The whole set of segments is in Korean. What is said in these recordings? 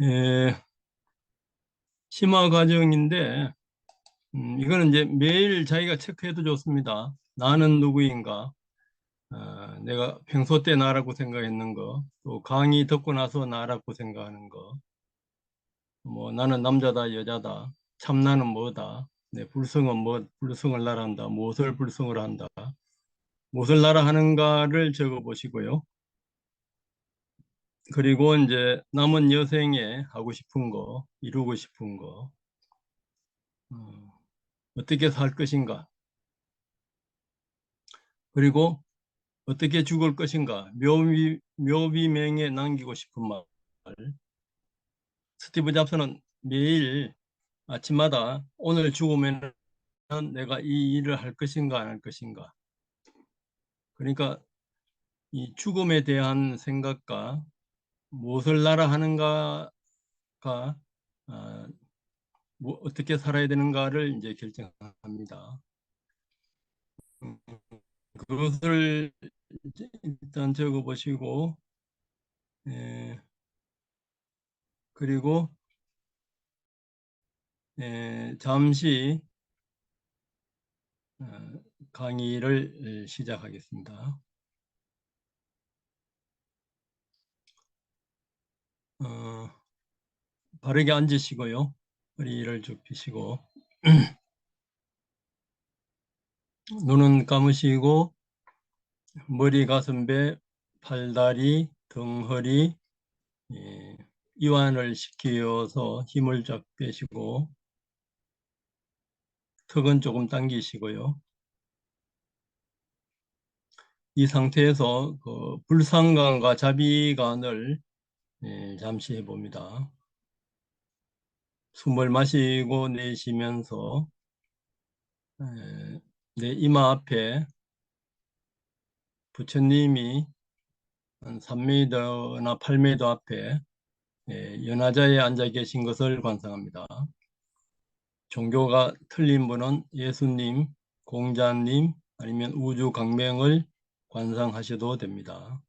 예, 심화 과정인데, 이거는 이제 매일 자기가 체크해도 좋습니다. 나는 누구인가? 내가 평소 때 나라고 생각했는 거, 또 강의 듣고 나서 나라고 생각하는 거, 뭐 나는 남자다, 여자다, 참나는 뭐다, 불성은 불성을 나라 한다, 무엇을 불성을 한다, 무엇을 나라 하는가를 적어 보시고요. 그리고 이제 남은 여생에 하고 싶은 거, 이루고 싶은 거, 어떻게 살 것인가, 그리고 어떻게 죽을 것인가, 묘비명에 남기고 싶은 말. 스티브 잡스는 매일 아침마다 오늘 죽으면 내가 이 일을 할 것인가 안 할 것인가. 그러니까 이 죽음에 대한 생각과 무엇을 나라 하는가가 아, 어떻게 살아야 되는가를 이제 결정합니다. 음, 그것을 일단 적어 보시고, 예, 그리고 잠시 어, 강의를 시작하겠습니다. 어, 바르게 앉으시고요. 허리를 쭉 펴시고 눈은 감으시고 머리, 가슴, 배, 팔다리, 등, 허리 예, 이완을 시켜서 힘을 쫙 빼시고 턱은 조금 당기시고요. 이 상태에서 그 불상관과 자비관을 잠시 해봅니다. 숨을 마시고 내쉬면서 내 이마 앞에 부처님이 한 3m나 8m 앞에 연화자에 앉아 계신 것을 관상합니다. 종교가 틀린 분은 예수님, 공자님 아니면 우주 강명을 관상하셔도 됩니다.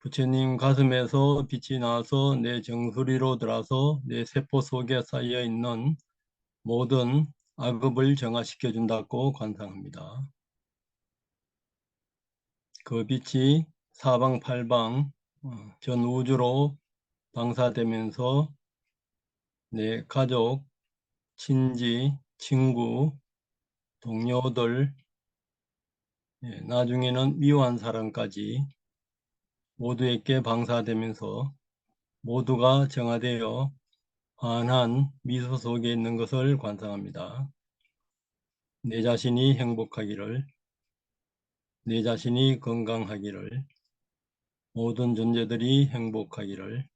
부처님 가슴에서 빛이 나서 내 정수리로 들어서 내 세포 속에 쌓여 있는 모든 악업을 정화시켜 준다고 관상합니다. 그 빛이 사방팔방 전 우주로 방사되면서 내 가족, 친지, 친구, 동료들, 나중에는 미워한 사람까지 모두에게 방사되면서 모두가 정화되어 환한 미소 속에 있는 것을 관상합니다. 내 자신이 행복하기를, 내 자신이 건강하기를, 모든 존재들이 행복하기를,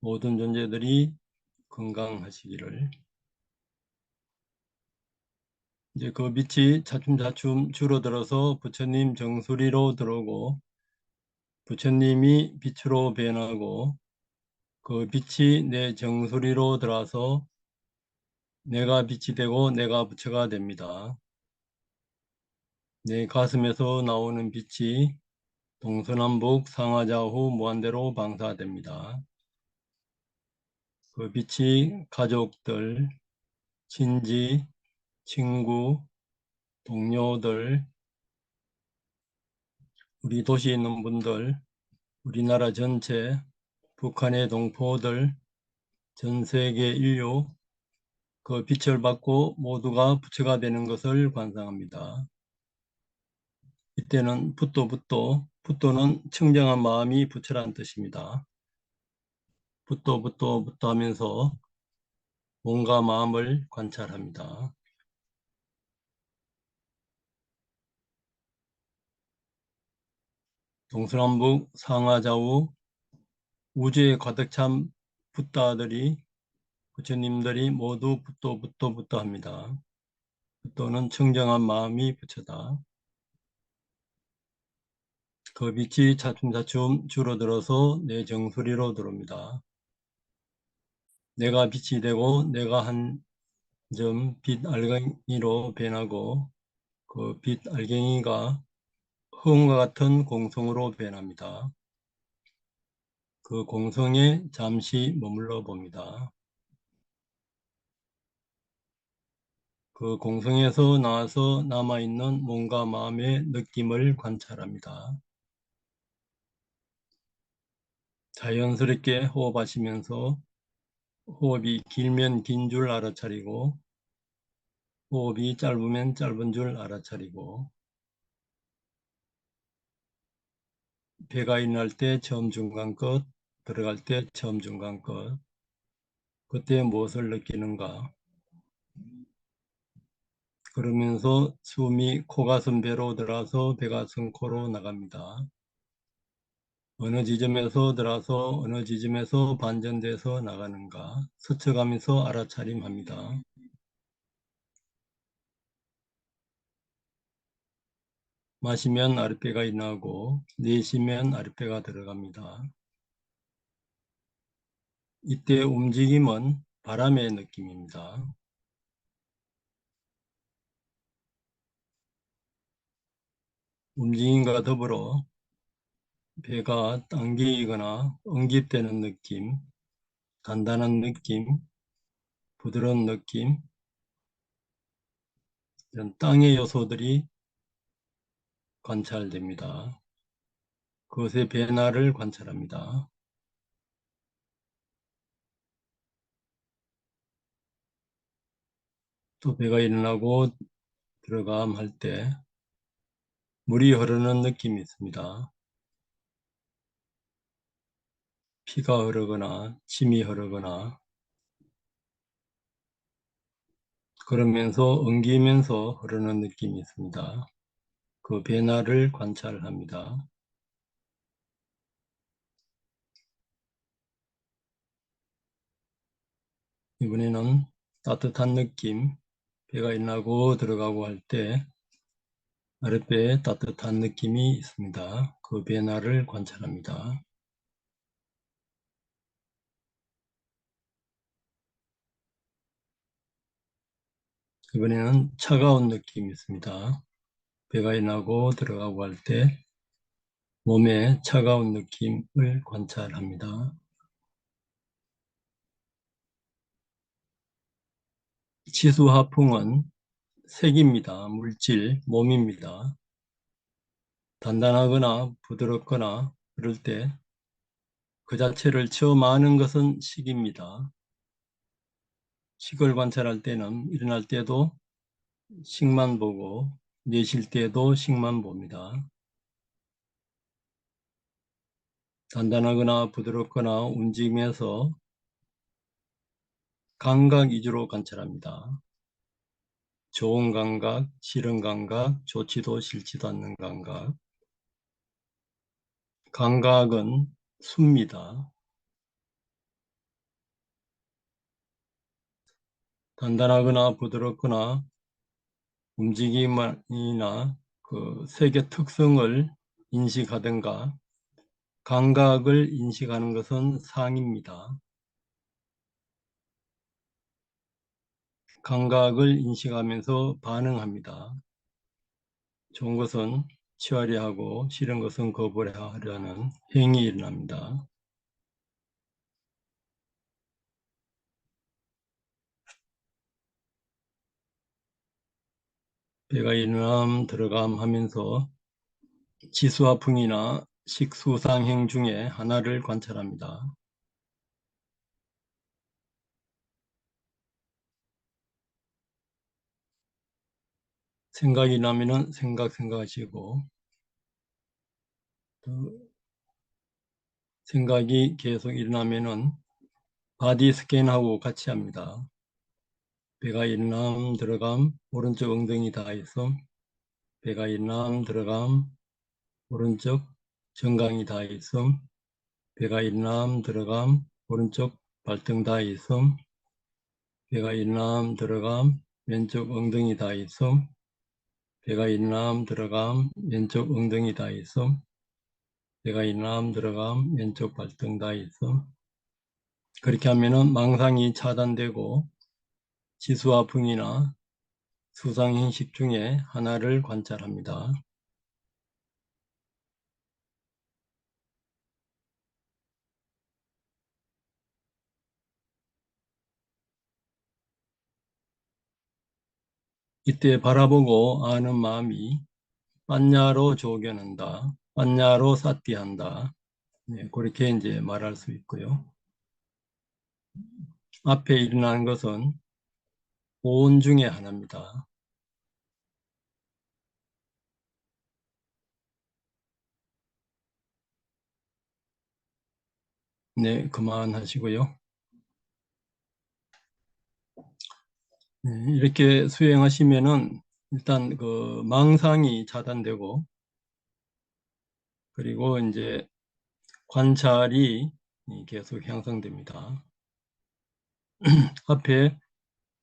모든 존재들이 건강하시기를. 이제 그 빛이 차츰차츰 줄어들어서 부처님 정수리로 들어오고 부처님이 빛으로 변하고 그 빛이 내 정수리로 들어와서 내가 빛이 되고 내가 부처가 됩니다. 내 가슴에서 나오는 빛이 동서남북 상하좌우 무한대로 방사됩니다. 그 빛이 가족들, 친지, 친구, 동료들, 우리 도시에 있는 분들, 우리나라 전체, 북한의 동포들, 전 세계 인류, 그 빛을 받고 모두가 부처가 되는 것을 관상합니다. 이때는 붓도는 청정한 마음이 부처란 뜻입니다. 붓도 하면서 몸과 마음을 관찰합니다. 동서남북 상하좌우 우주에 가득 찬 붓다들이 부처님들이 모두 붓도 합니다. 붓도는 청정한 마음이 부처다. 그 빛이 차츰차츰 줄어들어서 내 정수리로 들어옵니다. 내가 빛이 되고 내가 한 점 빛 알갱이로 변하고 그 빛 알갱이가 흑음과 같은 공성으로 변합니다. 그 공성에 잠시 머물러 봅니다. 그 공성에서 나와서 남아있는 몸과 마음의 느낌을 관찰합니다. 자연스럽게 호흡하시면서 호흡이 길면 긴 줄 알아차리고 호흡이 짧으면 짧은 줄 알아차리고 배가 일어날 때 처음 중간 끝, 들어갈 때 처음 중간 끝, 그때 무엇을 느끼는가. 그러면서 숨이 코가슴 배로 들어서 배가슴 코로 나갑니다. 어느 지점에서 들어서 어느 지점에서 반전돼서 나가는가 스쳐가면서 알아차림합니다. 마시면 아랫배가 일어나고 내쉬면 아랫배가 들어갑니다. 이때 움직임은 바람의 느낌입니다. 움직임과 더불어 배가 당기거나 응집되는 느낌, 단단한 느낌, 부드러운 느낌, 이런 땅의 요소들이 관찰됩니다. 그것의 변화를 관찰합니다. 또 배가 일어나고 들어감 할 때 물이 흐르는 느낌이 있습니다. 피가 흐르거나 침이 흐르거나 그러면서 엉기면서 흐르는 느낌이 있습니다. 그 변화를 관찰합니다. 이번에는 따뜻한 느낌, 배가 일어나고 들어가고 할 때 아랫배에 따뜻한 느낌이 있습니다. 그 변화를 관찰합니다. 이번에는 차가운 느낌이 있습니다. 배가 일어나고 들어가고 할 때 몸의 차가운 느낌을 관찰합니다. 치수하풍은 색입니다. 물질, 몸입니다. 단단하거나 부드럽거나 그럴 때 그 자체를 처음 아는 것은 식입니다. 식을 관찰할 때는 일어날 때도 식만 보고 내쉴 때도 식만 봅니다. 단단하거나 부드럽거나 움직이면서 감각 위주로 관찰합니다. 좋은 감각, 싫은 감각, 좋지도 싫지도 않는 감각. 감각은 숫니다. 단단하거나 부드럽거나 움직임이나 그 색의 특성을 인식하든가 감각을 인식하는 것은 상입니다. 감각을 인식하면서 반응합니다. 좋은 것은 취하려 하고 싫은 것은 거부하려는 행위 일어납니다. 배가 일어남 들어감 하면서 지수화풍이나 식수상행 중에 하나를 관찰합니다. 생각이 나면은 생각하시고 또 생각이 계속 일어나면은 바디 스캔하고 같이 합니다. 배가 일어남 들어감 오른쪽 엉덩이 닿아 있음, 배가 일어남 들어감 오른쪽 정강이 닿아 있음, 배가 일어남 들어감 오른쪽 발등 닿아 있음, 배가 일어남 들어감 왼쪽 엉덩이 닿아 있음, 배가 일어남 들어감 왼쪽 엉덩이 닿아 있음, 배가 일어남 들어감 왼쪽 발등 닿아 있음. 그렇게 하면은 망상이 차단되고 지수화풍이나 수상행식 중에 하나를 관찰합니다. 이때 바라보고 아는 마음이 빠냐로 조견한다. 빠냐로 사띠한다. 네, 그렇게 이제 말할 수 있고요. 앞에 일어난 것은 보온 중에 하나입니다. 네, 그만하시고요. 네, 이렇게 수행하시면은 일단 그 망상이 차단되고, 그리고 이제 관찰이 계속 향상됩니다. 앞에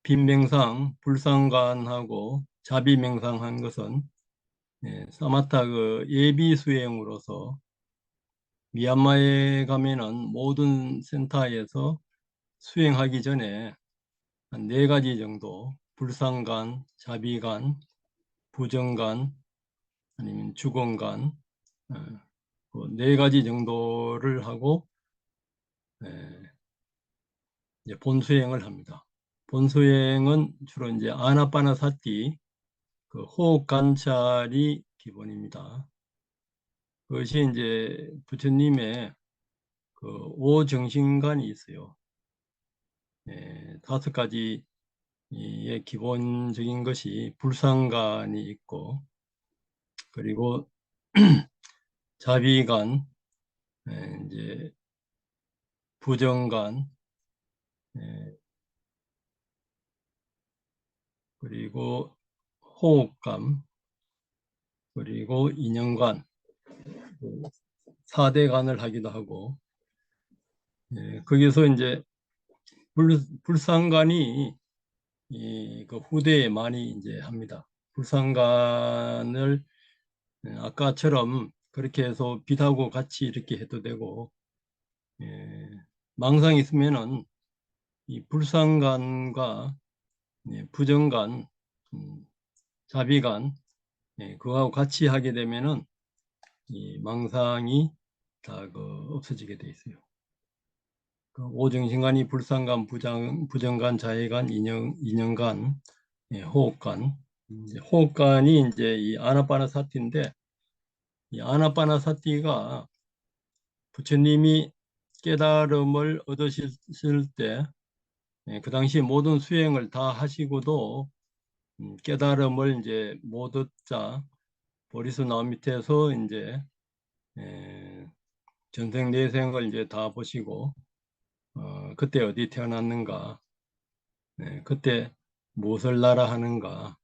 빈명상, 불상관하고 자비명상한 것은 사마타 그 예비 수행으로서 미얀마에 가면은 모든 센터에서 수행하기 전에 한 네 가지 정도 불상관, 자비관, 부정관, 아니면 주공관 그네 가지 정도를 하고 이제 본수행을 합니다. 본수행은 주로 이제 아나파나사티 그 호흡 관찰이 기본입니다. 그것이 이제 부처님의 그 오정신관이 있어요. 다섯 가지의 기본적인 것이 불상관이 있고, 그리고 자비관, 이제 부정관, 예, 그리고 호흡감, 그리고 인연관, 그 4대관을 하기도 하고, 거기서 이제 불상관이 그 후대에 많이 이제 합니다. 불상관을 아까처럼 그렇게 해서 빛하고 같이 이렇게 해도 되고, 예, 망상이 있으면은 이 불상관과 부정관, 음, 자비관, 그거하고 같이 하게 되면은 이 망상이 다 그 없어지게 돼 있어요. 그 오정신관이 불상관, 부정관, 자해관, 인연관, 호흡관. 이제 호흡관이 이제 이 아나파나사티인데, 이 아나파나사티가 부처님이 깨달음을 얻으실 때, 그 당시 모든 수행을 다 하시고도 깨달음을 이제 못 얻자 보리스 나무 밑에서 이제 에, 전생 내생을 이제 다 보시고 그때 어디 태어났는가, 그때 무엇을 나라 하는가,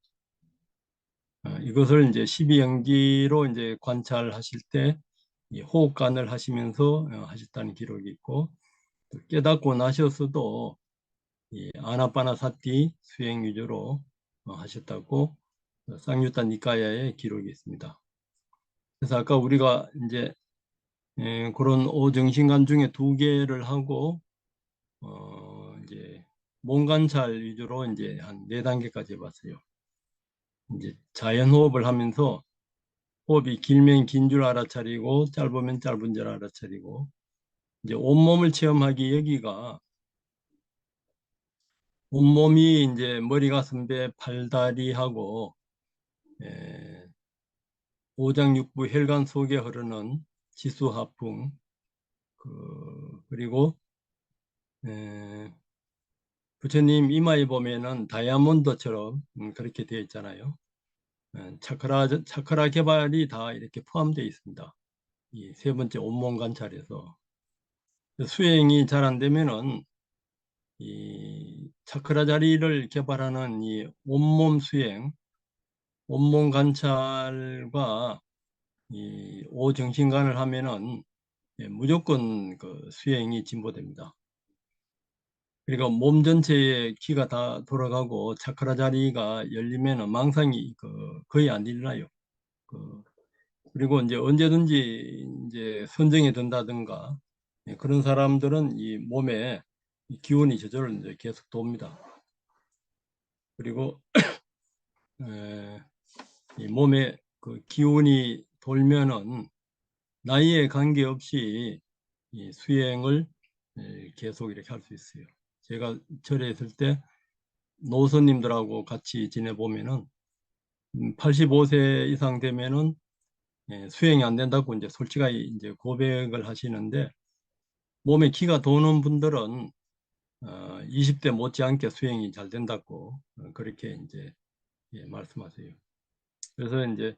이것을 이제 12연기로 이제 관찰하실 때 이 호흡관을 하시면서 하셨다는 기록이 있고, 또 깨닫고 나셨어도 이 아나파나사티 수행 위주로 하셨다고 쌍유타 니카야의 기록이 있습니다. 그래서 아까 우리가 이제 그런 오정신관 중에 두 개를 하고 이제 몸관찰 위주로 이제 한 네 단계까지 해봤어요. 이제 자연호흡을 하면서 호흡이 길면 긴 줄 알아차리고 짧으면 짧은 줄 알아차리고, 이제 온몸을 체험하기 여기가 온몸이 이제 머리, 가슴, 배, 팔다리하고 오장육부 혈관 속에 흐르는 지수하풍, 그리고 에, 부처님 이마에 보면은 다이아몬드처럼 그렇게 되어 있잖아요. 차크라 개발이 다 이렇게 포함되어 있습니다. 이 세 번째 온몸 관찰에서 수행이 잘 안 되면은 이 차크라 자리를 개발하는 이 온몸 수행, 온몸 관찰과 이 오정신관을 하면은 무조건 그 수행이 진보됩니다. 그러니까 몸 전체에 기가 다 돌아가고 차크라 자리가 열리면은 망상이 거의 안 일어나요. 그리고 이제 언제든지 이제 선정이 된다든가 그런 사람들은 이 몸에 이 기운이 저절로 이제 계속 돕니다. 그리고 에, 이 몸에 그 기운이 돌면은 나이에 관계없이 이 수행을 계속 이렇게 할 수 있어요. 제가 절에 있을 때 노선님들하고 같이 지내보면은 85세 이상 되면은 수행이 안 된다고 이제 솔직하게 이제 고백을 하시는데, 몸에 기가 도는 분들은 20대 못지않게 수행이 잘 된다고 그렇게 이제 말씀하세요. 그래서 이제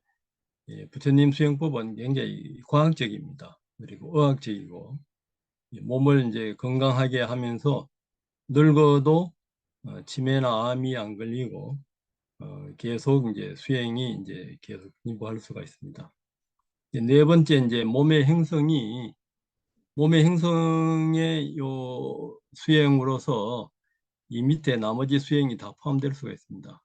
부처님 수행법은 굉장히 과학적입니다. 그리고 의학적이고, 몸을 이제 건강하게 하면서 늙어도 치매나 암이 안 걸리고 계속 이제 수행이 이제 계속 공부할 수가 있습니다. 이제 네 번째, 이제 몸의 행성의 요 수행으로서 이 밑에 나머지 수행이 다 포함될 수가 있습니다.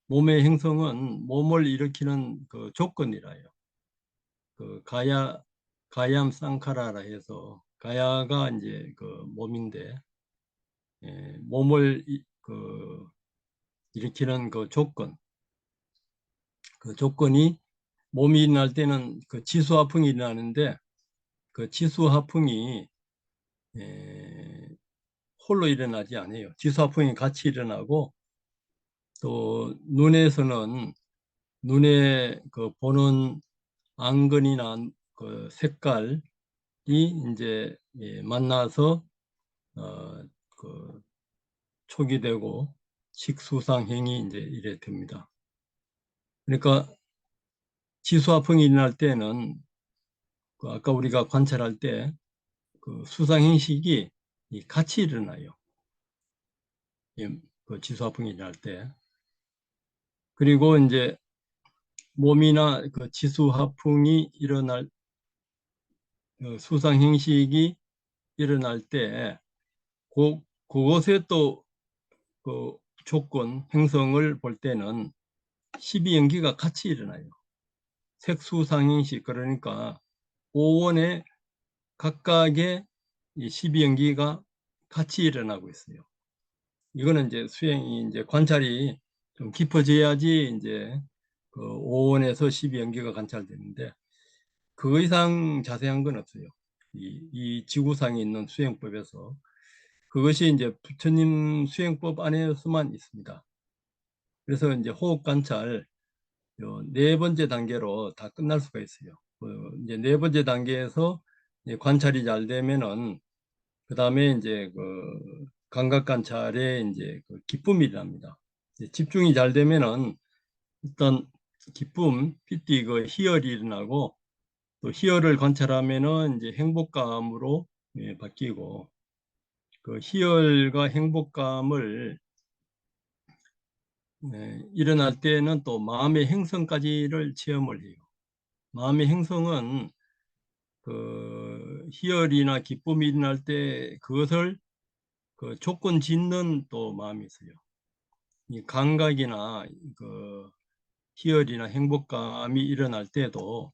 몸의 행성은 몸을 일으키는 그 조건이라요. 그 가얌 쌍카라라 해서, 가야가 이제 그 몸인데, 몸을 일으키는 그 조건이, 몸이 일어날 때는 그 지수화풍이 일어나는데, 그 지수화풍이 홀로 일어나지 않아요. 지수화풍이 같이 일어나고, 또 눈에서는 눈에 그 보는 안근이나 그 색깔이 이제 만나서 어, 그 촉이 되고 식수상행이 이제 이래 됩니다. 그러니까 지수화풍이 일어날 때는 그 아까 우리가 관찰할 때 그 수상행식이 같이 일어나요. 그 지수화풍이 일어날 때. 그리고 이제 몸이나 그 지수화풍이 일어날 수상행식이 일어날 때 그것에 또 그 조건 행성을 볼 때는 12연기가 같이 일어나요. 색수상행식, 그러니까 오원에 각각의 이 12연기가 같이 일어나고 있어요. 이거는 이제 수행이 이제 관찰이 좀 깊어져야지 이제 그 오원에서 12연기가 관찰되는데, 그 이상 자세한 건 없어요. 이 지구상에 있는 수행법에서. 그것이 이제 부처님 수행법 안에서만 있습니다. 그래서 이제 호흡 관찰 네 번째 단계로 다 끝날 수가 있어요. 이제 네 번째 단계에서 이제 관찰이 잘 되면은 그 다음에 이제 그 감각 관찰에 이제 그 기쁨이 일어납니다. 집중이 잘 되면은 일단 기쁨, 피티 그 희열이 일어나고, 또 희열을 관찰하면은 이제 행복감으로 바뀌고, 그 희열과 행복감을 일어날 때는 또 마음의 행성까지를 체험을 해요. 마음의 행성은 그 희열이나 기쁨이 일어날 때 그것을 그 조건 짓는 또 마음이 있어요. 이 감각이나 그 희열이나 행복감이 일어날 때도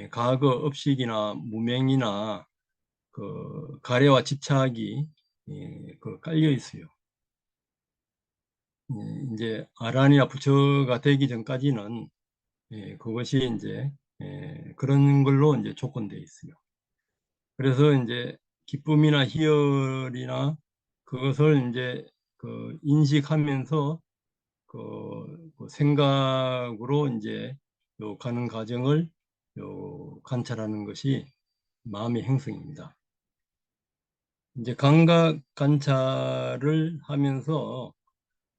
과거 업식이나 무명이나 그 가래와 집착이 그 깔려 있어요. 이제 아란이나 부처가 되기 전까지는 그것이 이제 그런 걸로 이제 조건되어 있어요. 그래서 이제 기쁨이나 희열이나 그것을 이제 그 인식하면서 그 생각으로 이제 요 가는 과정을 요 관찰하는 것이 마음의 행성입니다. 이제 감각 관찰을 하면서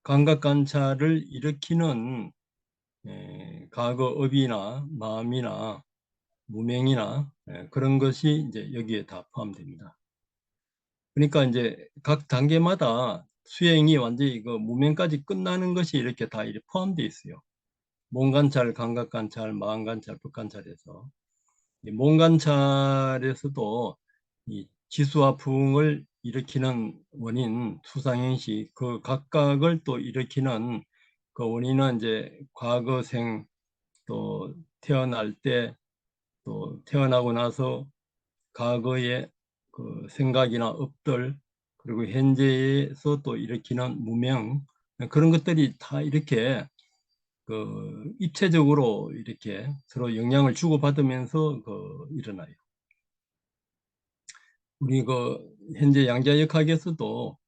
감각 관찰을 일으키는 과거 업이나 마음이나 무명이나 그런 것이 이제 여기에 다 포함됩니다. 그러니까 이제 각 단계마다 수행이 완전히 그 무명까지 끝나는 것이 이렇게 다 이렇게 포함되어 있어요. 몸 관찰, 감각 관찰, 마음 관찰, 법 관찰에서, 몸 관찰에서도 이 지수와 부응을 일으키는 원인, 수상행식, 그 각각을 또 일으키는 그 원인은 이제 과거생, 또 태어날 때, 또 태어나고 나서 과거의 그 생각이나 업들, 그리고 현재에서 또 일으키는 무명, 그런 것들이 다 이렇게 그 입체적으로 이렇게 서로 영향을 주고받으면서 그 일어나요. 우리 그 현재 양자역학에서도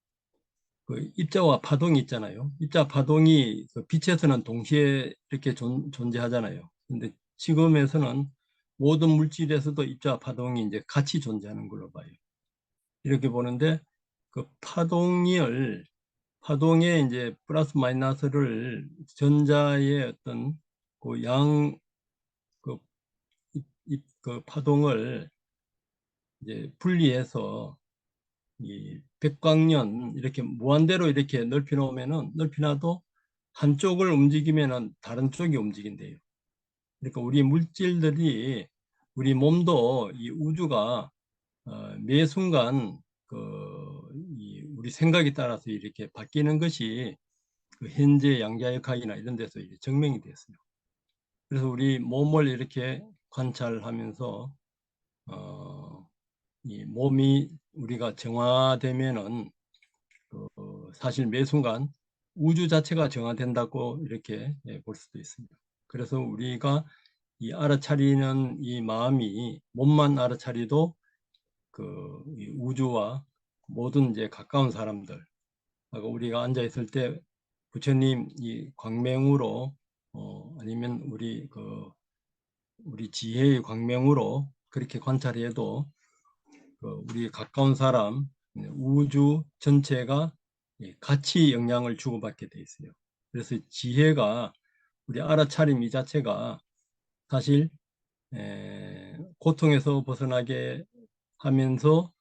그 입자와 파동이 있잖아요. 입자 파동이 그 빛에서는 동시에 이렇게 존재하잖아요. 근데 지금에서는 모든 물질에서도 입자 파동이 이제 같이 존재하는 걸로 봐요. 이렇게 보는데 그 파동의 이제 플러스 마이너스를 전자의 어떤 그 그, 그 파동을 이제 분리해서 이 백광년 이렇게 무한대로 이렇게 넓혀 놔도 한쪽을 움직이면은 다른 쪽이 움직인대요. 그러니까 우리 물질들이 우리 몸도 이 우주가 매 순간 이 우리 생각에 따라서 이렇게 바뀌는 것이 그 현재 양자역학이나 이런 데서 이제 증명이 됐어요. 그래서 우리 몸을 이렇게 관찰하면서 이 몸이 우리가 정화되면은 사실 매 순간 우주 자체가 정화된다고 이렇게 볼 수도 있습니다. 그래서 우리가 이 알아차리는 이 마음이 몸만 알아차리도 이 우주와 모든 이제 가까운 사람들, 우리가 앉아 있을 때 부처님 이 광명으로 아니면 우리 지혜의 광명으로 그렇게 관찰해도 우리 가까운 사람, 우주 전체가 같이 영향을 주고받게 돼 있어요. 그래서 지혜가 우리 알아차림 이 자체가 사실 고통에서 벗어나게 하면서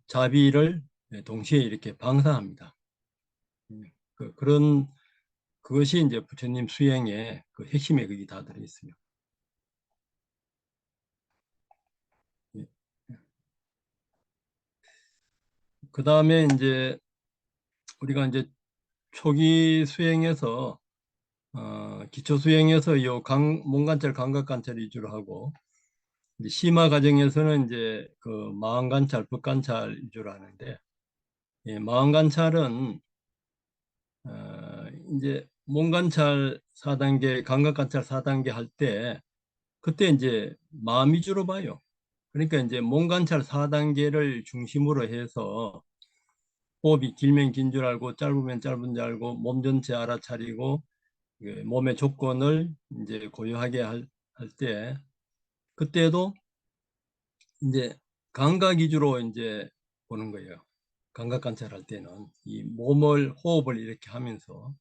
자비를 동시에 이렇게 방사합니다. 그런 그것이 이제 부처님 수행의 그 핵심에 그게 다 들어 있어요. 그 다음에 이제 우리가 이제 초기 수행에서 기초 수행에서 몸관찰, 감각관찰 위주로 하고 이제 심화 과정에서는 이제 그 마음관찰, 법관찰 위주로 하는데 마음관찰은 이제 몸관찰 4단계, 감각관찰 4단계 할 때 그때 이제 마음 위주로 봐요. 그러니까 이제 몸관찰 4단계를 중심으로 해서 호흡이 길면 긴 줄 알고 짧으면 짧은 줄 알고 몸 전체 알아차리고 몸의 조건을 이제 고요하게 할 때 그때도 이제 감각 위주로 이제 보는 거예요. 감각 관찰할 때는 이 호흡을 이렇게 하면서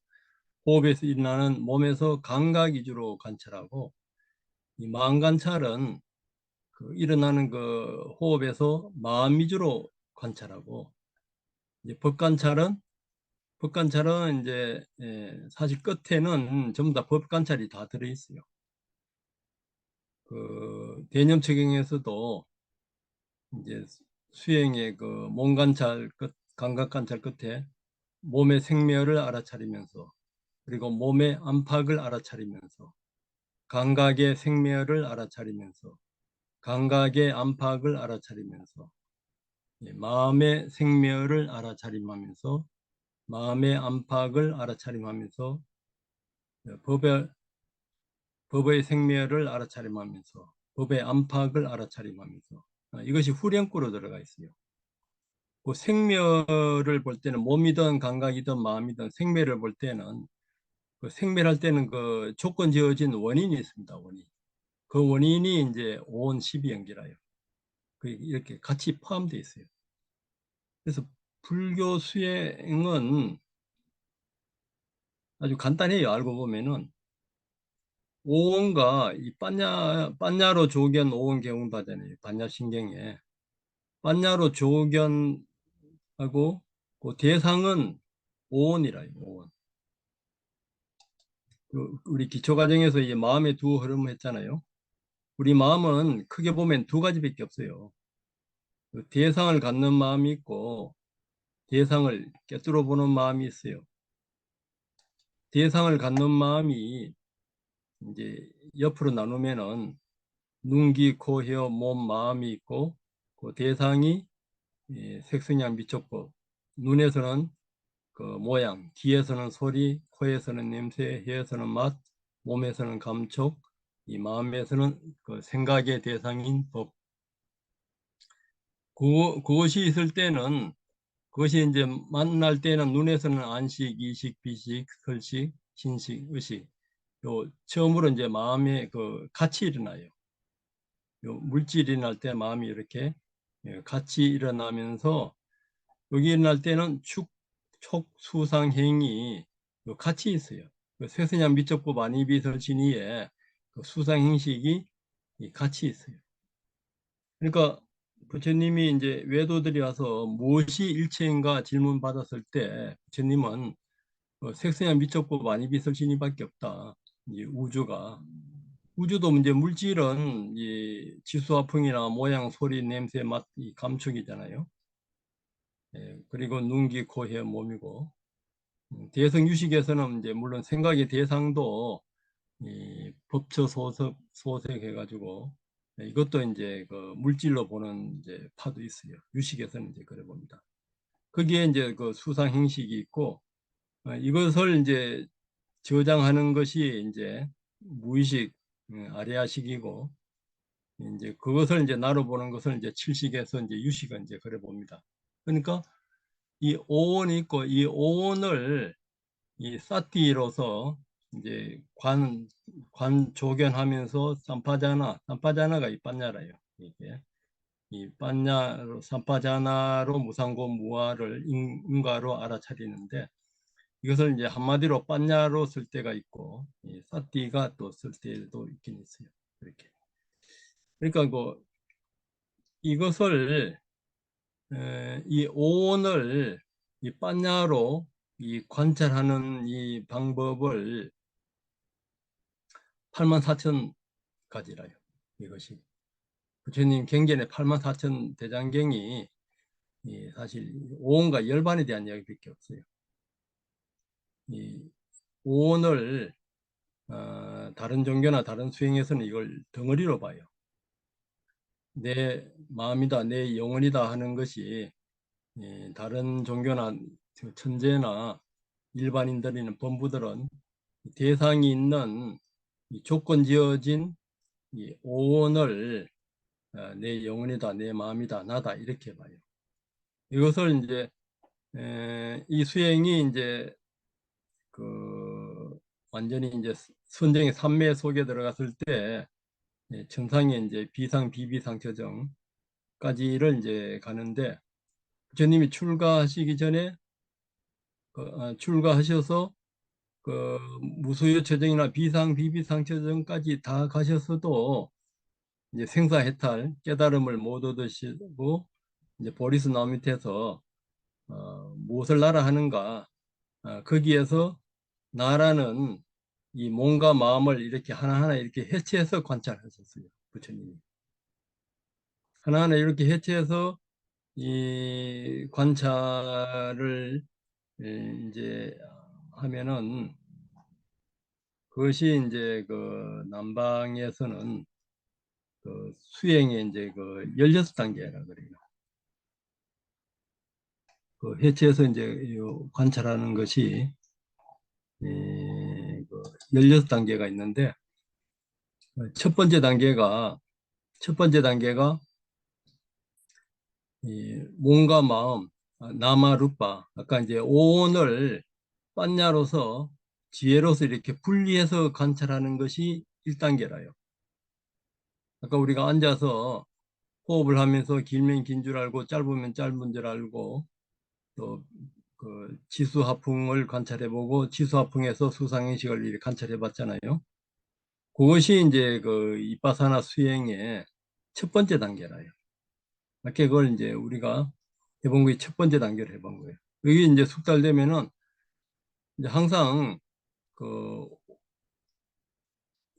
호흡에서 일어나는 몸에서 감각 위주로 관찰하고 이 마음 관찰은 일어나는 그 호흡에서 마음 위주로 관찰하고 이제 법 관찰은 이제 사실 끝에는 전부 다 법 관찰이 다 들어 있어요. 그 대념 적용에서도 이제 수행의 그 몸 관찰 끝, 감각 관찰 끝에 몸의 생멸을 알아차리면서 그리고 몸의 안팎을 알아차리면서 감각의 생멸을 알아차리면서 감각의 안팎을 알아차리면서 마음의 생멸을 알아차림하면서 마음의 안팎을 알아차림하면서 법의, 법의 생멸을 알아차림하면서 법의 안팎을 알아차림하면서 이것이 후렴구로 들어가 있어요. 그 생멸을 볼 때는 몸이든 감각이든 마음이든 생멸을 볼 때는 그 생멸할 때는 그 조건 지어진 원인이 있습니다. 원인. 그 원인이 이제 오온 12연기라요. 이렇게 같이 포함되어 있어요. 그래서 불교 수행은 아주 간단해요. 알고 보면은 오온과 이般냐로 조견 오온 경운파잖아요.般냐신경에般냐로 조견하고 그 대상은 오온이라요. 오온. 우리 기초 과정에서 이제 마음의 두 흐름 했잖아요. 우리 마음은 크게 보면 두 가지밖에 없어요. 그 대상을 갖는 마음이 있고 대상을 꿰뚫어 보는 마음이 있어요. 대상을 갖는 마음이 이제 옆으로 나누면은 눈, 귀, 코, 혀, 몸, 마음이 있고 그 대상이 색성향 미촉법. 눈에서는 그 모양, 귀에서는 소리, 코에서는 냄새, 혀에서는 맛, 몸에서는 감촉, 이 마음에서는 그 생각의 대상인 법. 그것이 있을 때는 그것이 이제 만날 때는 눈에서는 안식, 이식, 비식, 설식, 신식, 의식. 요 처음으로 이제 마음에 그 같이 일어나요. 요 물질이 일어날 때 마음이 이렇게 같이 일어나면서 여기 일어날 때는 축, 촉, 수상, 행이 같이 있어요. 그 세세냥 미적고 만이비 설신이에 그 수상 행식이 같이 있어요. 그러니까 부처님이 이제 외도들이 와서 무엇이 일체인가 질문 받았을 때 부처님은 색세냐 미적고 만이비 설신이밖에 없다. 이 우주가 우주도 이제 물질은 이 지수화풍이나 모양, 소리, 냄새, 맛, 이 감촉이잖아요. 예, 그리고 눈, 귀, 코, 혀, 몸이고 대성 유식에서는 이제 물론 생각의 대상도 이 법처 소석 소색 해가지고 이것도 이제 그 물질로 보는 이제 파도 있어요. 유식에서는 이제 그래 봅니다. 거기에 이제 그 수상 행식이 있고 이것을 이제 저장하는 것이 이제 무의식 아리아식이고 이제 그것을 이제 나로 보는 것을 이제 칠식에서 이제 유식은 이제 그래 봅니다. 그러니까 이 오온이 있고 이 오온을 이 사티로서 이제 관 조견하면서 삼파자나가 이 빠냐라요. 이게 이 빠냐로 삼파자나로 무상고 무아를 인가로 알아차리는데 이것을 이제 한마디로 빠냐로 쓸 때가 있고 이 사티가 또 쓸 때도 있긴 있어요. 이렇게. 그러니까 그 이것을 이 오온을 이 빠냐로 이 관찰하는 이 방법을 84,000 가지라요. 이것이 부처님 경전에 84,000 대장경이 사실 오온과 열반에 대한 이야기밖에 없어요. 이 오온을 다른 종교나 다른 수행에서는 이걸 덩어리로 봐요. 내 마음이다, 내 영혼이다 하는 것이 다른 종교나 천재나 일반인들이나 범부들은 대상이 있는 조건 지어진 이 오온을 내 영혼이다, 내 마음이다, 나다 이렇게 봐요. 이것을 이제 이 수행이 이제 그 완전히 이제 선정의 삼매 속에 들어갔을 때 정상의 이제 비상, 비비상 처정까지를 이제 가는데 부처님이 출가하시기 전에 출가하셔서 그 무소유 처정이나 비상, 비비상 처정까지 다 가셨어도 이제 생사해탈 깨달음을 못 얻으시고 이제 보리스 나무 밑에서 무엇을 나라 하는가 거기에서 나라는 이 몸과 마음을 이렇게 하나하나 이렇게 해체해서 관찰하셨어요. 부처님이 하나하나 이렇게 해체해서 이 관찰을 이제 하면은 그것이 이제 그 남방에서는 그 수행의 이제 그 16단계라 그래요. 그 해체해서 이제 관찰하는 것이 그 16단계가 있는데 첫 번째 단계가 이 몸과 마음 나마루파 아까 이제 오온을般냐로서 지혜로서 이렇게 분리해서 관찰하는 것이 1단계라요. 아까 우리가 앉아서 호흡을 하면서 길면 긴 줄 알고 짧으면 짧은 줄 알고 또 그 지수하풍을 관찰해보고 지수하풍에서 수상행식을 이렇게 관찰해봤잖아요. 그것이 이제 그 이빠사나 수행의 첫 번째 단계라요. 이렇게 그걸 이제 우리가 해본 거의 첫 번째 단계를 해본 거예요. 여기 이제 숙달되면은 이제 항상 그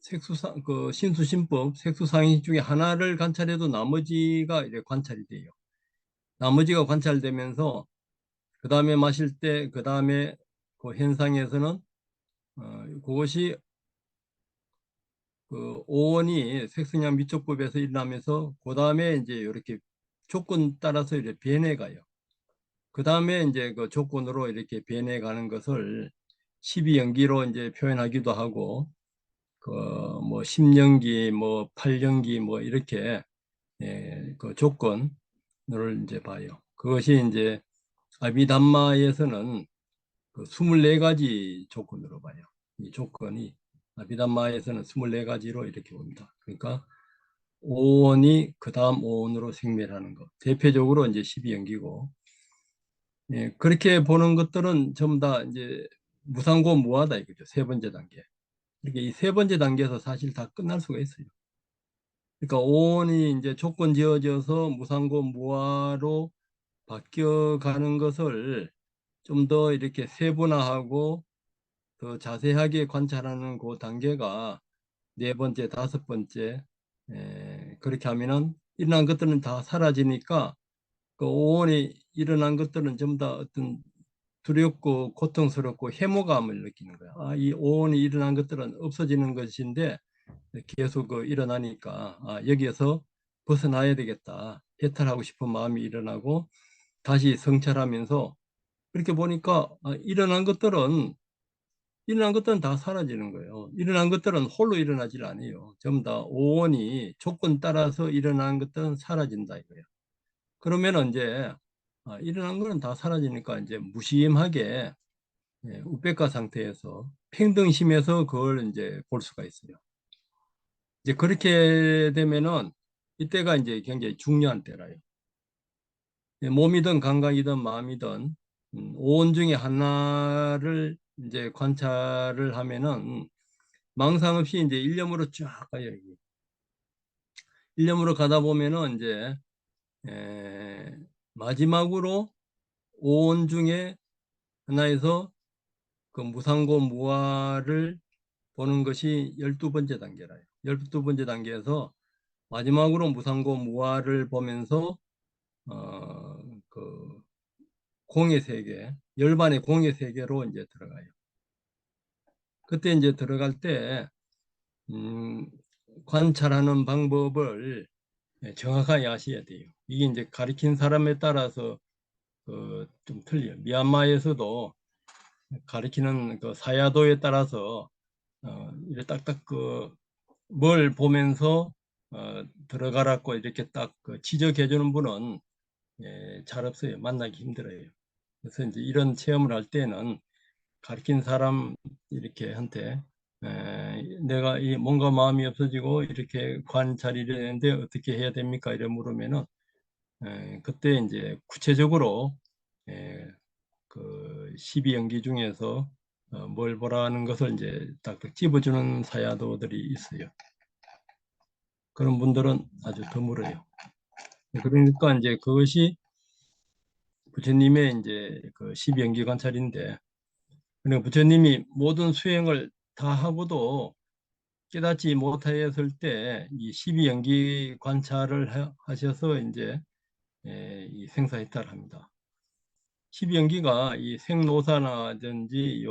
색수상 그 신수신법 색수상행 중에 하나를 관찰해도 나머지가 이제 관찰이 돼요. 나머지가 관찰되면서 그 다음에 마실 때 그 다음에 그 현상에서는 그것이 그 오원이 색성량 미촉법에서 일어나면서 그 다음에 이제 이렇게 조건 따라서 이렇게 변해가요. 그 다음에 이제 그 조건으로 이렇게 변해가는 것을 12연기로 이제 표현하기도 하고 그 뭐 10연기 뭐 8연기 뭐 이렇게 그 조건을 이제 봐요. 그것이 이제 아비담마에서는 그 24가지 조건으로 봐요. 이 조건이 아비담마에서는 24가지로 이렇게 봅니다. 그러니까 오온이 그 다음 오온으로 생멸하는 것. 대표적으로 이제 12연기고, 예, 그렇게 보는 것들은 전부 다 이제 무상고 무하다 이거죠. 세 번째 단계. 이렇게 이 세 번째 단계에서 사실 다 끝날 수가 있어요. 그러니까 오온이 이제 조건 지어져서 무상고 무하로 바뀌어가는 것을 좀 더 이렇게 세분화하고 더 자세하게 관찰하는 그 단계가 네 번째, 다섯 번째, 그렇게 하면은 일어난 것들은 다 사라지니까 그 오온이 일어난 것들은 전부 다 어떤 두렵고 고통스럽고 해모감을 느끼는 거야. 아, 이 오온이 일어난 것들은 없어지는 것인데 계속 그 일어나니까 여기에서 벗어나야 되겠다. 해탈하고 싶은 마음이 일어나고 다시 성찰하면서 그렇게 보니까 일어난 것들은 다 사라지는 거예요. 일어난 것들은 홀로 일어나질 않아요. 전부 다 오온이 조건 따라서 일어난 것들은 사라진다 이거예요. 그러면 이제 일어난 거는 다 사라지니까 이제 무심하게 우백가 상태에서 평등심에서 그걸 이제 볼 수가 있어요. 이제 그렇게 되면은 이때가 이제 굉장히 중요한 때라요. 몸이든 감각이든 마음이든 오온 중에 하나를 이제 관찰을 하면은 망상 없이 이제 일념으로 쫙 가요. 여기. 일념으로 가다 보면은 이제 마지막으로 오온 중에 하나에서 그 무상고 무아를 보는 것이 12번째 단계라요. 12번째 단계에서 마지막으로 무상고 무아를 보면서 그 공의 세계, 열반의 공의 세계로 이제 들어가요. 그때 이제 들어갈 때 음, 관찰하는 방법을 정확하게 아셔야 돼요. 이게 이제 가르친 사람에 따라서 좀 틀려요. 미얀마에서도 가르치는 그 사야도에 따라서 이렇게 딱딱 뭘 보면서 들어가라고 이렇게 딱그 지적해 주는 분은 잘 없어요. 만나기 힘들어요. 그래서 이제 이런 체험을 할 때는 가르친 사람 이렇게 한테 내가 이 뭔가 마음이 없어지고 이렇게 관찰이 되는데 어떻게 해야 됩니까? 이래 물으면은 그때 이제 구체적으로 에, 그 12연기 중에서 뭘 보라는 것을 이제 딱딱 집어주는 사야도들이 있어요. 그런 분들은 아주 드물어요. 그러니까 이제 그것이 부처님의 이제 그 12연기 관찰인데, 그러니까 부처님이 모든 수행을 다 하고도 깨닫지 못하였을 때 이 12연기 관찰을 하셔서 이제 이 생사해탈합니다. 12연기가 이 생노사나든지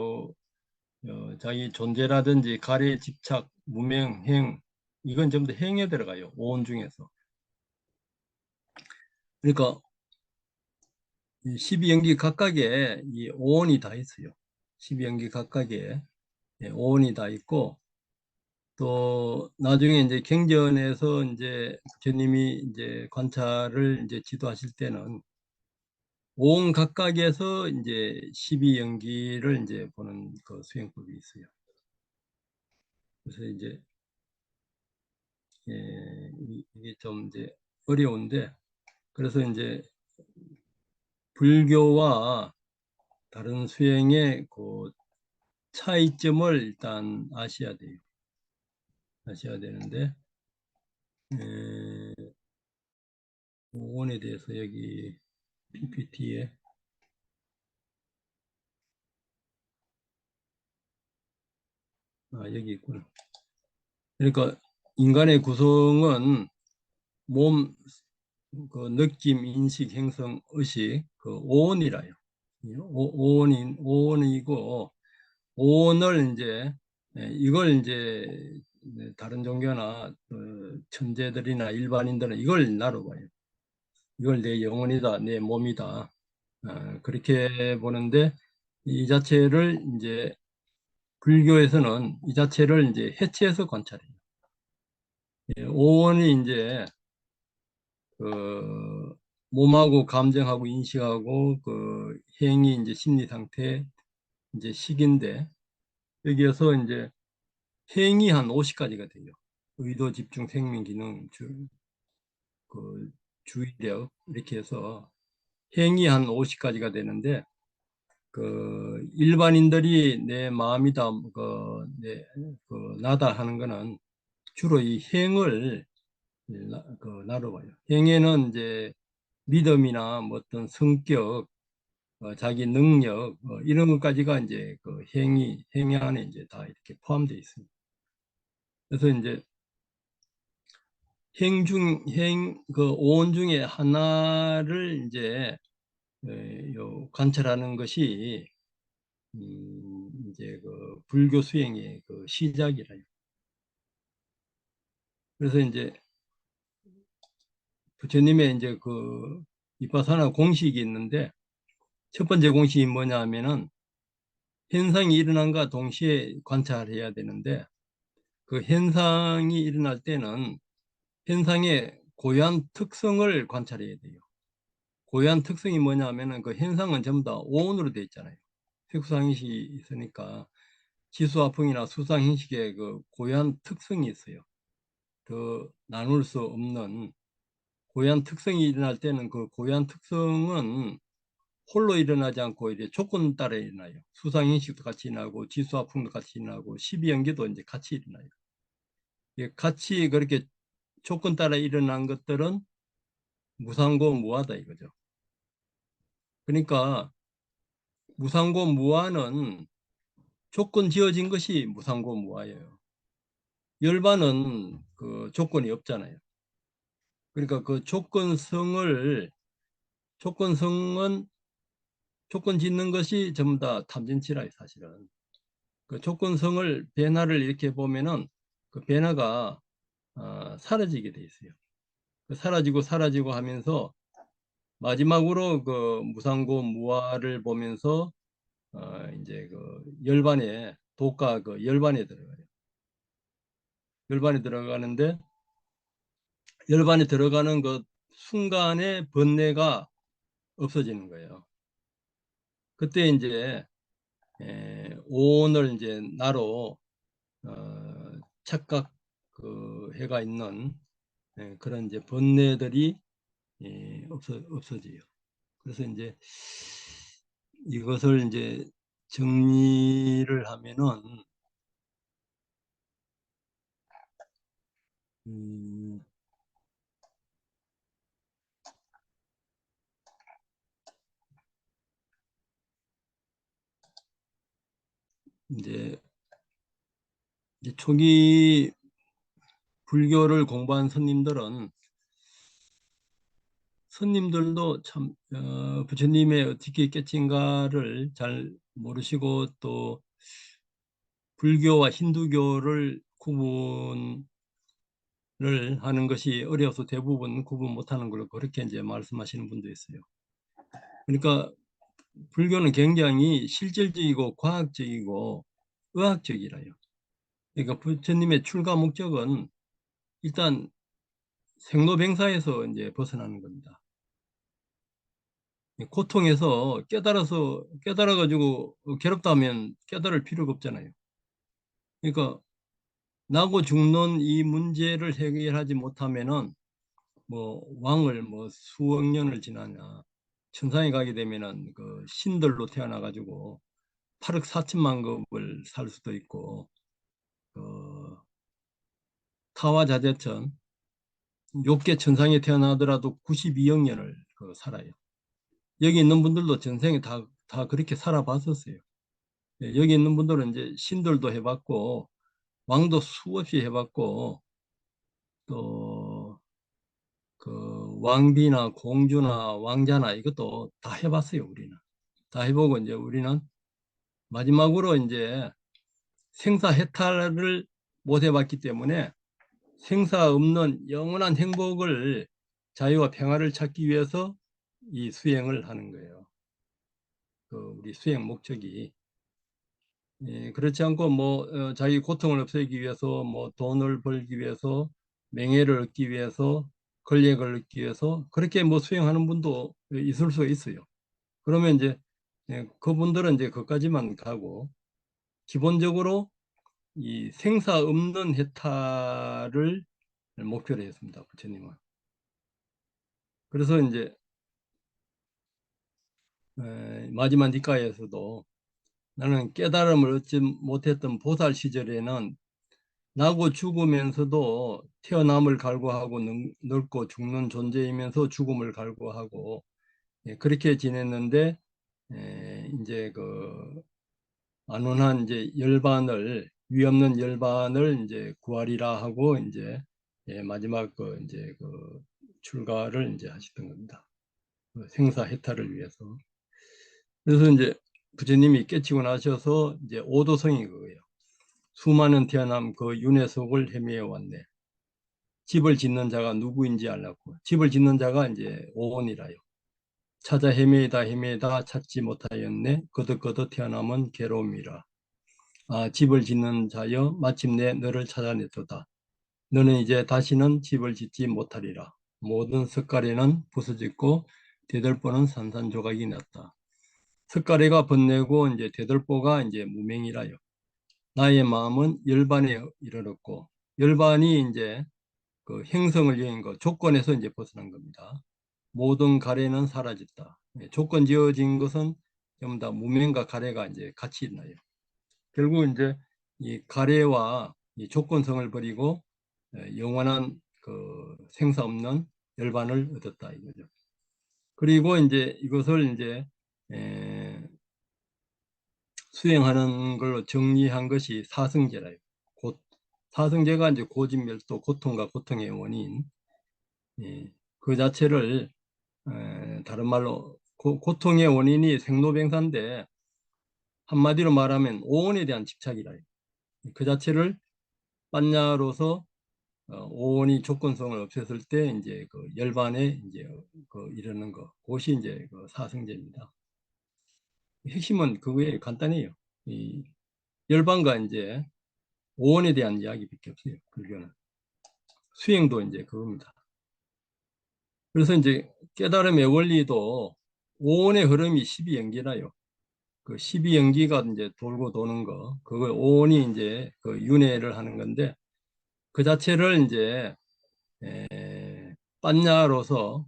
자기 존재라든지 가래 집착, 무명, 행 이건 전부 다 행에 들어가요. 오온 중에서. 그러니까 이 12연기 각각에 이 오온이 다 있어요. 12연기 각각에 오온이 다 있고 또 나중에 이제 경전에서 이제 부처님이 이제 관찰을 이제 지도하실 때는 오온 각각에서 이제 12연기를 이제 보는 그 수행법이 있어요. 그래서 이제 이게 좀 이제 어려운데 그래서 이제 불교와 다른 수행의 그 차이점을 일단 아셔야 돼요. 아셔야 되는데 오온에 대해서 여기 PPT에 여기 있구나. 그러니까 인간의 구성은 몸, 그 느낌, 인식, 행성, 의식, 그 오온이라요. 오온이고 오온을 이제 이걸 이제 다른 종교나 천재들이나 일반인들은 이걸 나눠봐요. 이걸 내 영혼이다, 내 몸이다. 그렇게 보는데 이 자체를 이제 불교에서는 이 자체를 이제 해체해서 관찰해요. 오온이 이제 그 몸하고 감정하고 인식하고 그 그 행위 이제 심리 상태 이제 식인데 여기에서 이제 행위 한 50가지가 돼요. 의도, 집중, 생민, 기능, 그 주의력 이렇게 해서 행위 한 50가지가 되는데 그 일반인들이 내 마음이다 나다 하는 거는 주로 이 행을 나눠봐요. 행에는 이제 믿음이나 뭐 어떤 성격, 자기 능력 이런 것까지가 이제 그 행위 안에 이제 다 이렇게 포함되어 있습니다. 그래서 이제 그 오온 중에 하나를 이제 관찰하는 것이 이제 그 불교 수행의 그 시작이라요. 그래서 이제 부처님의 이제 그 이파사나 공식이 있는데 첫 번째 공식이 뭐냐 하면은 현상이 일어난과 동시에 관찰해야 되는데 그 현상이 일어날 때는 현상의 고유한 특성을 관찰해야 돼요. 고유한 특성이 뭐냐 하면은 그 현상은 전부 다 오온으로 되어 있잖아요. 색수상인식이 있으니까 지수화풍이나 수상인식의 그 고유한 특성이 있어요. 더 나눌 수 없는 고유한 특성이 일어날 때는 그 고유한 특성은 홀로 일어나지 않고 이제 조건 따라 일어나요. 수상인식도 같이 일어나고 지수화풍도 같이 일어나고 십이연계도 이제 같이 일어나요. 같이 그렇게 조건 따라 일어난 것들은 무상고 무하다 이거죠. 그러니까 무상고 무하는 조건 지어진 것이 무상고 무하예요. 열반은 그 조건이 없잖아요. 그러니까 그 조건성은 조건 짓는 것이 전부 다 탐진치라요, 사실은. 그 조건성을 변화를 이렇게 보면은 그 변화가 사라지게 돼 있어요. 사라지고 사라지고 하면서 마지막으로 그 무상고 무아를 보면서 이제 그 열반에 도가 그 열반에 들어가요. 열반에 들어가는데 열반에 들어가는 그 순간에 번뇌가 없어지는 거예요. 그때 이제 오온을 이제 나로 착각 그 해가 있는 그런 이제 번뇌들이 없어져요. 그래서 이제 이것을 이제 정리를 하면은 음, 이제 초기 불교를 공부한 스님들도 참 부처님의 어떻게 깨친가를 잘 모르시고 또 불교와 힌두교를 구분을 하는 것이 어려워서 대부분 구분 못하는 걸로 그렇게 이제 말씀하시는 분도 있어요. 그러니까 불교는 굉장히 실질적이고 과학적이고 의학적이라요. 그러니까 부처님의 출가 목적은 일단 생로병사에서 이제 벗어나는 겁니다. 고통에서 깨달아가지고 괴롭다면 깨달을 필요가 없잖아요. 그러니까 나고 죽는 이 문제를 해결하지 못하면은 뭐 왕을 뭐 수억 년을 지나냐 천상에 가게 되면은 그 신들로 태어나가지고 8억 4천만 급을 살 수도 있고 그 타화자재천 욕계 천상에 태어나더라도 92억 년을 그 살아요. 여기 있는 분들도 전생에 다 그렇게 살아봤었어요. 여기 있는 분들은 이제 신들도 해봤고 왕도 수없이 해봤고 또 그 왕비나 공주나 왕자나 이것도 다 해봤어요. 우리는 다 해보고 이제 우리는 마지막으로 이제 생사 해탈을 못 해봤기 때문에 생사 없는 영원한 행복을 자유와 평화를 찾기 위해서 이 수행을 하는 거예요. 그 우리 수행 목적이 그렇지 않고 뭐 자기 고통을 없애기 위해서 뭐 돈을 벌기 위해서 명예를 얻기 위해서 권력을 얻기 위해서 그렇게 뭐 수행하는 분도 있을 수 있어요. 그러면 이제 그분들은 이제 그까지만 가고 기본적으로 이 생사 없는 해탈을 목표로 했습니다. 부처님은. 그래서 이제 마지막 니까에서도 나는 깨달음을 얻지 못했던 보살 시절에는 나고 죽으면서도 태어남을 갈구하고 늙고 죽는 존재이면서 죽음을 갈구하고 그렇게 지냈는데 이제 그 안온한 이제 열반을 위 없는 열반을 이제 구하리라 하고 이제 마지막 그 이제 그 출가를 이제 하셨던 겁니다. 그 생사 해탈을 위해서. 그래서 이제 부처님이 깨치고 나셔서 이제 오도성이 그거예요. 수많은 태어남 그 윤회 속을 헤매어 왔네. 집을 짓는 자가 누구인지 알라고. 집을 짓는 자가 이제 오온이라요. 찾아 헤매다 헤매다 찾지 못하였네. 거듭거듭 태어남은 괴로움이라. 아, 집을 짓는 자여 마침내 너를 찾아냈도다. 너는 이제 다시는 집을 짓지 못하리라. 모든 석가래는 부서졌고 대들보는 산산조각이 났다. 석가래가 번뇌고 이제 대들보가 이제 무명이라요. 나의 마음은 열반에 이르렀고 열반이 이제 그 행성을 여행 거 조건에서 이제 벗어난 겁니다. 모든 가래는 사라졌다. 조건 지어진 것은 전부 다 무명과 가래가 이제 같이 있나요. 결국 이제 이 가래와 이 조건성을 버리고 영원한 그 생사 없는 열반을 얻었다 이거죠. 그리고 이제 이것을 이제 수행하는 걸로 정리한 것이 사성제라요. 사성제가 이제 고진멸도 고통과 고통의 원인, 그 자체를 다른 말로 고통의 원인이 생로병사인데 한마디로 말하면 오온에 대한 집착이라. 그 자체를般냐로서 오온이 조건성을 없앴을 때 이제 그 열반에 이제 그 이르는 거, 그것이 이제 그 사성제입니다. 핵심은 그거에 간단해요. 이 열반과 이제 오온에 대한 이야기밖에 없어요. 불교는 수행도 이제 그겁니다. 그래서 이제 깨달음의 원리도 오온의 흐름이 12연기라요. 그 12연기가 이제 돌고 도는 거, 그걸 오온이 이제 그 윤회를 하는 건데 그 자체를 이제般냐로서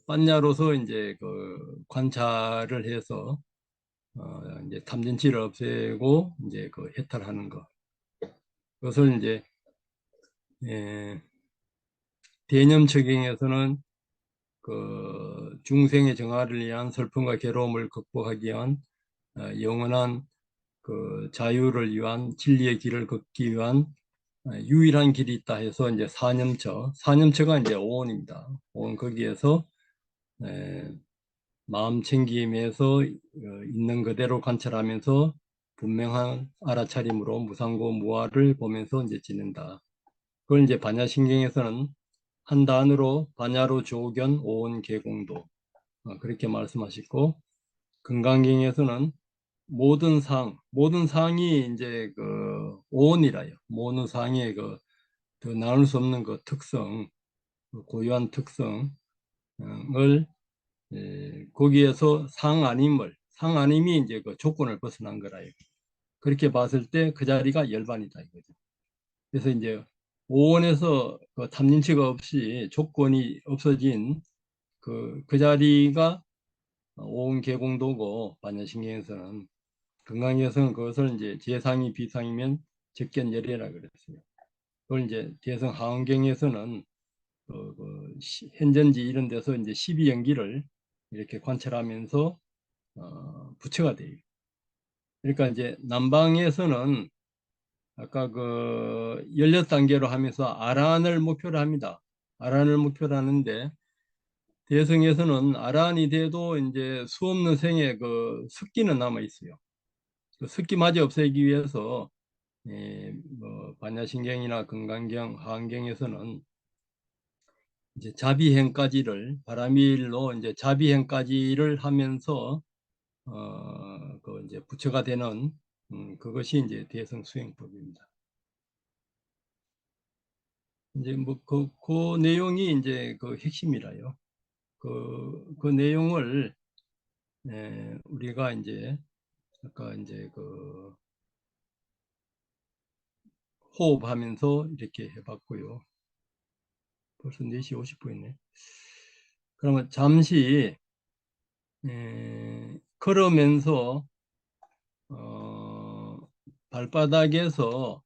般냐로서 이제 그 관찰을 해서 이제 탐진치를 없애고 이제 그 해탈하는 것. 그것을 이제 대념처경에서는 그 중생의 정화를 위한 슬픔과 괴로움을 극복하기 위한 영원한 그 자유를 위한 진리의 길을 걷기 위한 유일한 길이 있다 해서 이제 사념처가 이제 오온입니다. 오온 거기에서 마음 챙김에서 있는 그대로 관찰하면서 분명한 알아차림으로 무상고 무아를 보면서 이제 지낸다. 그걸 이제 반야신경에서는 한 단어로 반야로 조견 오온 계공도 그렇게 말씀하시고 금강경에서는 모든 상이 이제 그 오온이라요. 모든 상의 그 더 나눌 수 없는 그 특성, 그 고유한 특성을 거기에서 상 아님이 이제 그 조건을 벗어난 거라요. 그렇게 봤을 때 그 자리가 열반이다 이거죠. 그래서 이제 오온에서 그 탐진치가 없이 조건이 없어진 그 자리가 오온 계공도고 반야신경에서는 건강에서는 그것을 이제 제상이 비상이면 적견열애라 그랬어요. 그걸 이제 대성 하원경에서는 현전지 이런 데서 이제 12연기를 이렇게 관찰하면서 부처가 돼요. 그러니까 이제 남방에서는 아까 그 16단계로 하면서 아라한을 목표로 합니다. 아라한을 목표로 하는데 대성에서는 아라한이 돼도 이제 수 없는 생에 그 습기는 남아 있어요. 그 습기마저 없애기 위해서 뭐 반야신경이나 금강경, 하안경에서는 이제 자비행까지를 바라밀로 이제 자비행까지를 하면서 그 이제 부처가 되는 그것이 이제 대성 수행법입니다. 이제 뭐 그 내용이 이제 그 핵심이라요. 그 내용을 우리가 이제 아까 이제 그 호흡하면서 이렇게 해봤고요. 벌써 4시 50분이네. 그러면 잠시 걸으면서 발바닥에서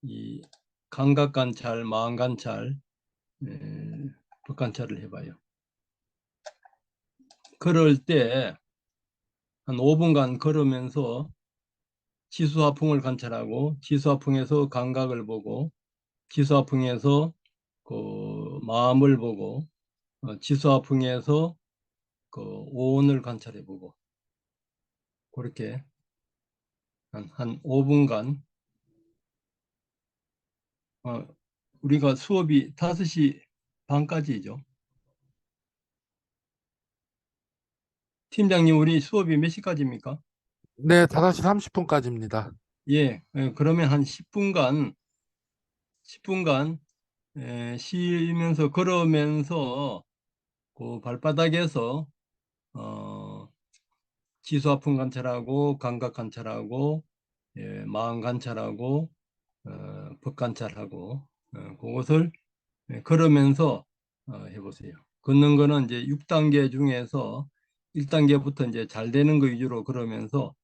이 감각 관찰, 마음 관찰, 법 관찰을 해봐요. 걸을 때 한 5분간 걸으면서 지수화풍을 관찰하고 지수화풍에서 감각을 보고 지수화풍에서 그 마음을 보고 지수화풍에서 그 오온을 관찰해 보고 그렇게 한 5분간 우리가 수업이 5시 반까지죠. 팀장님, 우리 수업이 몇 시까지입니까? 네, 5시 30분까지입니다. 예, 그러면 한 10분간 쉬면서 걸으면서 그 발바닥에서 어, 지수화풍 관찰하고 감각 관찰하고 마음 관찰하고 법 관찰하고 그것을 걸으면서 해보세요. 걷는 거는 이제 6단계 중에서 1단계부터 이제 잘 되는 거 위주로 걸으면서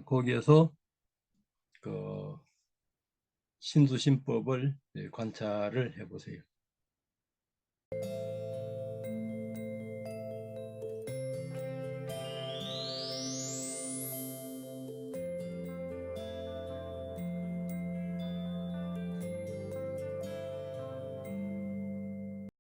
거기에서 그 신수신법을 관찰을 해보세요.